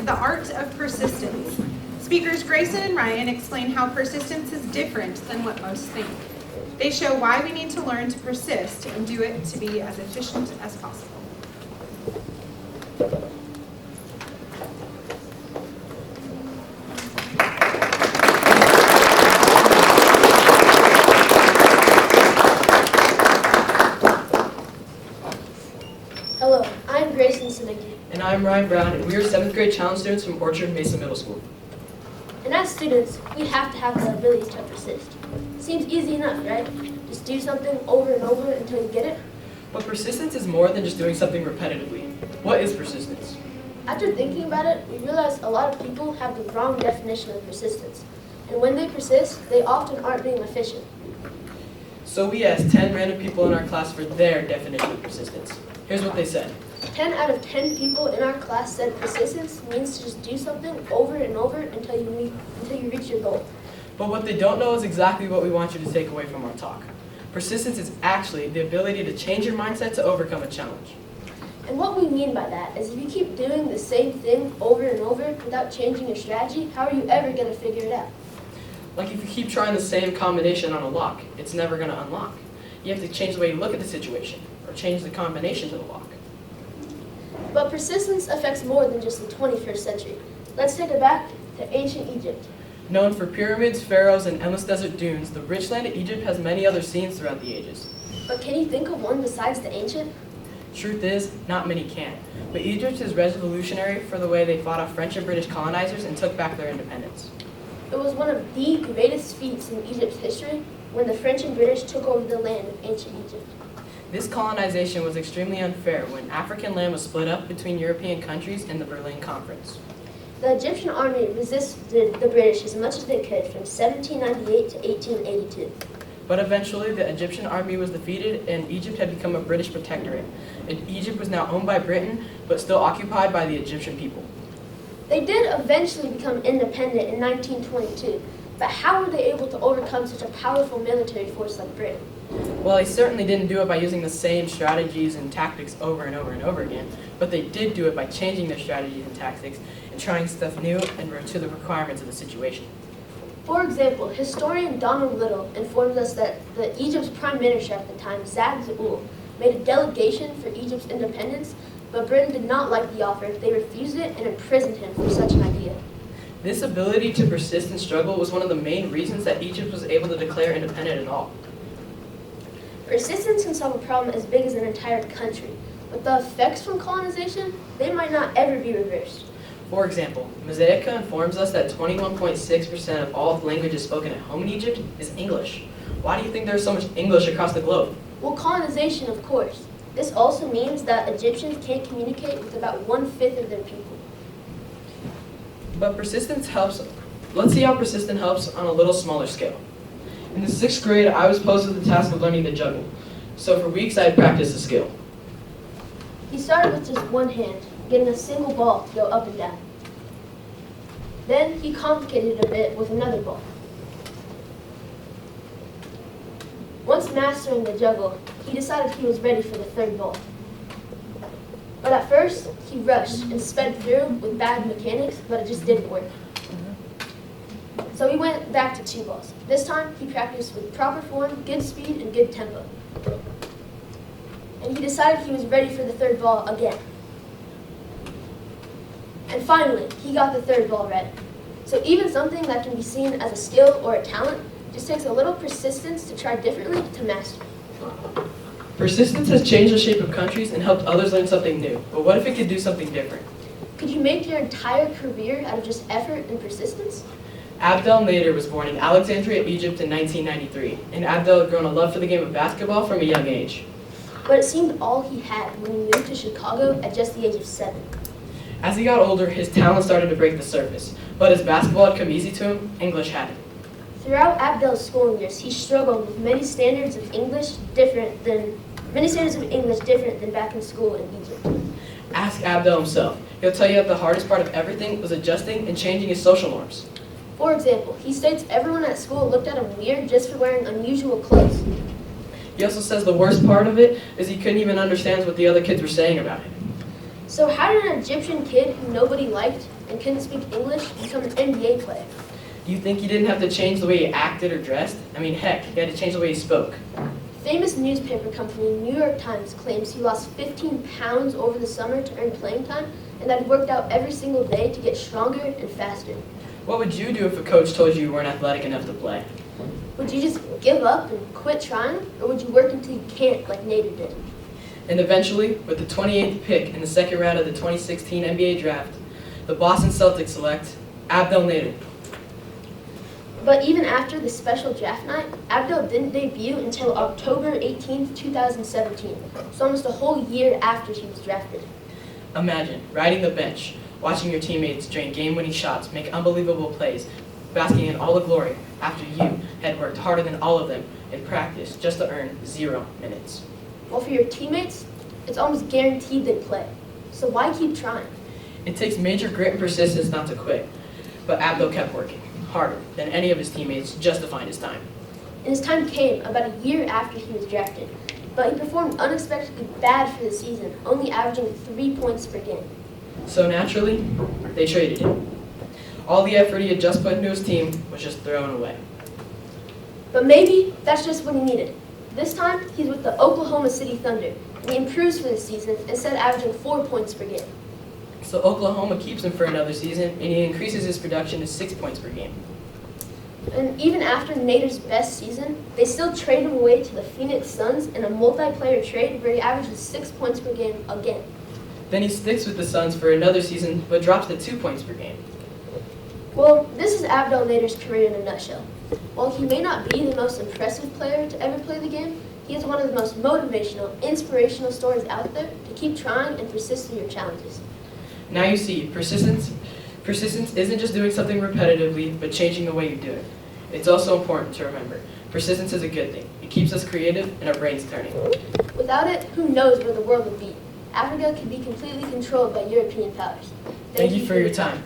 the art of persistence. Speakers Grayson and Ryan explain how persistence is different than what most think. They show why we need to learn to persist and do it to be as efficient as possible. Hello, I'm Grayson. And I'm Ryan Brown, and we are 7th grade challenge students from Orchard Mesa Middle School. And as students, we have to have the ability to persist. Seems easy enough, right? Just do something over and over until you get it. But persistence is more than just doing something repetitively. What is persistence? After thinking about it, we realize a lot of people have the wrong definition of persistence. And when they persist, they often aren't being efficient. So we asked 10 random people in our class for their definition of persistence. Here's what they said. 10 out of 10 people in our class said persistence means to just do something over and over until you reach your goal. But what they don't know is exactly what we want you to take away from our talk. Persistence is actually the ability to change your mindset to overcome a challenge. And what we mean by that is if you keep doing the same thing over and over without changing your strategy, how are you ever going to figure it out? Like if you keep trying the same combination on a lock, it's never going to unlock. You have to change the way you look at the situation, or change the combination to the lock. But persistence affects more than just the 21st century. Let's take it back to ancient Egypt. Known for pyramids, pharaohs, and endless desert dunes, the rich land of Egypt has many other scenes throughout the ages. But can you think of one besides the ancient? Truth is, not many can. But Egypt is revolutionary for the way they fought off French and British colonizers and took back their independence. It was one of the greatest feats in Egypt's history when the French and British took over the land of ancient Egypt. This colonization was extremely unfair when African land was split up between European countries in the Berlin Conference. The Egyptian army resisted the British as much as they could from 1798 to 1882. But eventually, the Egyptian army was defeated and Egypt had become a British protectorate. And Egypt was now owned by Britain, but still occupied by the Egyptian people. They did eventually become independent in 1922, but how were they able to overcome such a powerful military force like Britain? Well, they certainly didn't do it by using the same strategies and tactics over and over and over again, but they did do it by changing their strategies and tactics and trying stuff new and to the requirements of the situation. For example, historian Donald Little informs us that Egypt's prime minister at the time, Zad Zaul, made a delegation for Egypt's independence, but Britain did not like the offer. They refused it and imprisoned him for such an idea. This ability to persist and struggle was one of the main reasons that Egypt was able to declare independent at all. Persistence can solve a problem as big as an entire country, but the effects from colonization, they might not ever be reversed. For example, Mosaica informs us that 21.6% of all languages spoken at home in Egypt is English. Why do you think there's so much English across the globe? Well, colonization, of course. This also means that Egyptians can't communicate with about 1/5 of their people. But persistence helps. Let's see how persistence helps on a little smaller scale. In the 6th grade, I was posed with the task of learning to juggle. So for weeks, I had practiced the skill. He started with just one hand, getting a single ball to go up and down. Then he complicated it a bit with another ball. Once mastering the juggle, he decided he was ready for the 3rd ball. But at first, he rushed and sped through with bad mechanics, but it just didn't work. So he went back to 2 balls. This time, he practiced with proper form, good speed, and good tempo. And he decided he was ready for the 3rd ball again. And finally, he got the 3rd ball ready. So even something that can be seen as a skill or a talent just takes a little persistence to try differently to master. Persistence has changed the shape of countries and helped others learn something new. But what if it could do something different? Could you make your entire career out of just effort and persistence? Abdel Nader was born in Alexandria, Egypt in 1993, and Abdel had grown a love for the game of basketball from a young age. But it seemed all he had when he moved to Chicago at just the age of 7. As he got older, his talent started to break the surface, but as basketball had come easy to him, English hadn't. Throughout Abdel's schooling years, he struggled with many standards of English different than back in school in Egypt. Ask Abdel himself. He'll tell you that the hardest part of everything was adjusting and changing his social norms. For example, he states everyone at school looked at him weird just for wearing unusual clothes. He also says the worst part of it is he couldn't even understand what the other kids were saying about him. So how did an Egyptian kid who nobody liked and couldn't speak English become an NBA player. Do you think he didn't have to change the way he acted or dressed? I mean, heck, he had to change the way he spoke. Famous newspaper company New York Times claims he lost 15 pounds over the summer to earn playing time and that he worked out every single day to get stronger and faster. What would you do if a coach told you you weren't athletic enough to play? Would you just give up and quit trying, or would you work until you can't like Nader did? And eventually, with the 28th pick in the second round of the 2016 NBA draft, the Boston Celtics select Abdel Nader. But even after the special draft night, Abdel didn't debut until October 18, 2017, so almost a whole year after he was drafted. Imagine riding the bench, watching your teammates drain game-winning shots, make unbelievable plays, basking in all the glory after you had worked harder than all of them in practice just to earn 0 minutes. Well, for your teammates, it's almost guaranteed they'd play. So why keep trying? It takes major grit and persistence not to quit, but Abdel kept working harder than any of his teammates just to find his time. And his time came about a year after he was drafted, but he performed unexpectedly bad for the season, only averaging 3 points per game. So naturally, they traded him. All the effort he had just put into his team was just thrown away. But maybe that's just what he needed. This time, he's with the Oklahoma City Thunder, and he improves for the season instead of averaging 4 points per game. So Oklahoma keeps him for another season, and he increases his production to 6 points per game. And even after Nader's best season, they still trade him away to the Phoenix Suns in a multiplayer trade where he averages 6 points per game again. Then he sticks with the Suns for another season, but drops to 2 points per game. Well, this is Abdel Nader's career in a nutshell. While he may not be the most impressive player to ever play the game, he is one of the most motivational, inspirational stories out there to keep trying and persist through your challenges. Now you see, persistence isn't just doing something repetitively, but changing the way you do it. It's also important to remember, persistence is a good thing. It keeps us creative and our brains turning. Without it, who knows where the world would be? Africa could be completely controlled by European powers. Thank you for your time.